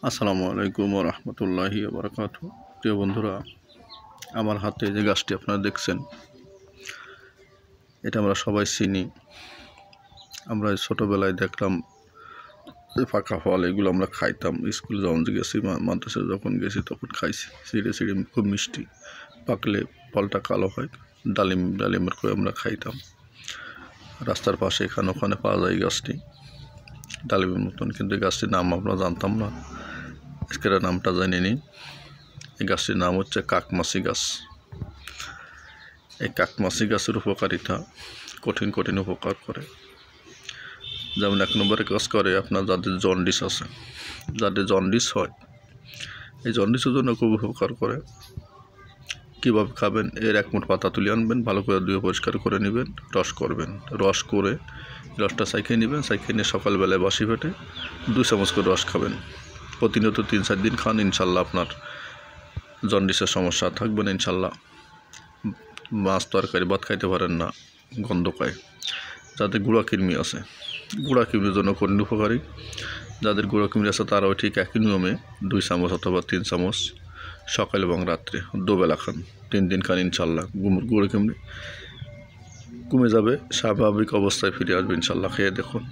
আসসালামু আলাইকুম ওয়া রাহমাতুল্লাহি ওয়া বারাকাতুহু। প্রিয় বন্ধুরা, আমার হাতে যে গাছটি আপনারা দেখছেন, এটা আমরা সবাই চিনি। আমরা ছোটোবেলায় দেখলাম পাকা ফল, এগুলো আমরা খাইতাম। স্কুলে যখন গেছি, মাদ্রাসায় যখন গেছি তখন খাইছি। ছিঁড়ে ছিঁড়ে খুব মিষ্টি, পাকলে ফলটা কালো হয়। ডালিমের করে আমরা খাইতাম। রাস্তার পাশে এখানে ওখানে পাওয়া যায় গাছটি, ডালিমের মতন, কিন্তু এই গাছটির নাম আমরা জানতাম না। আজকের নামটা জানি নি। এই গাছটির নাম হচ্ছে কাকমাছি গাছ। এই কাকমাছি গাছের উপকারিতা কঠিন কঠিন উপকার করে। যেমন 1 নম্বরে কাজ করে আপনার যাদের জন্ডিস আছে, যাদের জন্ডিস হয়, এই জন্ডিসের জন্য খুব উপকার করে। কীভাবে খাবেন? এর 1 মুঠ পাতা তুলে আনবেন, ভালো করে ধুয়ে পরিষ্কার করে নেবেন, রস করবেন। রস করে রসটা ছাইকে নেবেন, ছাইকে নিয়ে সকালবেলায় বাসি পেটে 2 চামচ করে রস খাবেন। প্রতিনিয়ত 3-4 দিন খান, ইনশাল্লাহ আপনার জন্ডিসের সমস্যা থাকবে না ইনশাল্লাহ। মাছ তরকারি ভাত খাইতে পারেন না, গন্ধ পায়। যাদের গুঁড়া কৃমি আছে, গুঁড়া কৃমির জন্য কঠিন উপকারী। যাদের গুঁড়া কৃমি আছে তারাও ঠিক একই নিয়মে 2 চামচ অথবা 3 চামচ সকাল এবং রাত্রে দুবেলা খান। 3 দিন খান, ইনশাল্লাহ গুঁড়া কৃমি কমে যাবে, স্বাভাবিক অবস্থায় ফিরে আসবে ইনশাল্লাহ। খেয়ে দেখুন।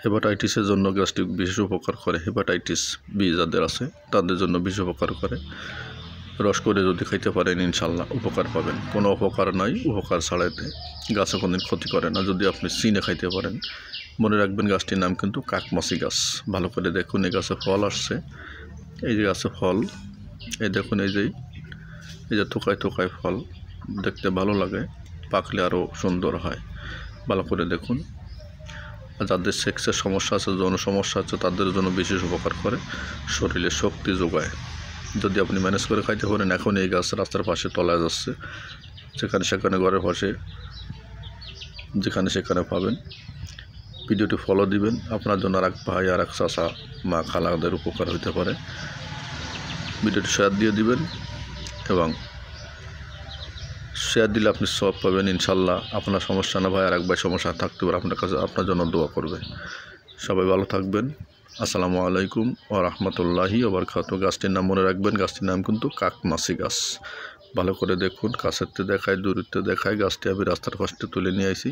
হেপাটাইটিসের জন্য গাছটি বিশেষ উপকার করে। হেপাটাইটিস বি যাদের আছে তাদের জন্য বিশেষ উপকার করে। রস করে যদি খাইতে পারেন ইনশাল্লাহ উপকার পাবেন। কোনো উপকার নাই উপকার ছাড়াইতে। গাছে কোনোদিন ক্ষতি করে না যদি আপনি চিনে খাইতে পারেন। মনে রাখবেন, গাছটির নাম কিন্তু কাকমাছি গাছ। ভালো করে দেখুন, এই গাছে ফল আসছে। এই যে গাছে ফল, এই দেখুন, এই যে থোকায় থোকায় ফল, দেখতে ভালো লাগে, পাকলে আরও সুন্দর হয়। ভালো করে দেখুন। যাদের সেক্সের সমস্যা আছে, যৌন সমস্যা আছে, তাদের জন্য বিশেষ উপকার করে, শরীরে শক্তি যোগায়। যদি আপনি ম্যানেজ করে খাইতে পারেন। এখন এই গাছ রাস্তার পাশে তলায় যাচ্ছে, যেখানে সেখানে ঘরের পাশে যেখানে সেখানে পাবেন। ভিডিওটি ফলো দিবেন, আপনার জন্য আর এক ভাই, আর এক চাচা, মা, খালাদের উপকার হইতে পারে। ভিডিওটি শেয়ার দিয়ে দিবেন, এবং শেয়ার দিলে আপনি সব পাবেন ইনশাল্লাহ। আপনার সমস্যা না ভাই, আর এক ভাই সমস্যা থাকতে পারে, আপনার কাছে আপনার জন্য দোয়া করবে। সবাই ভালো থাকবেন। আসসালামু আলাইকুম ওয়া রাহমাতুল্লাহি ওয়া বারাকাতুহু। গাছটির নাম মনে রাখবেন, গাছটির নাম কিন্তু কাকমাছি গাছ। ভালো করে দেখুন, কাছেরতে দেখায়, দূরত্বে দেখায়। গাছটি আমি রাস্তার পাশে তুলে নিয়ে আসি।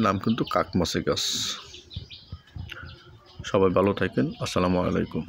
নাম কিন্তু কাকমাছি গাছ। সবাই ভালো থাকেন। আসসালামু আলাইকুম।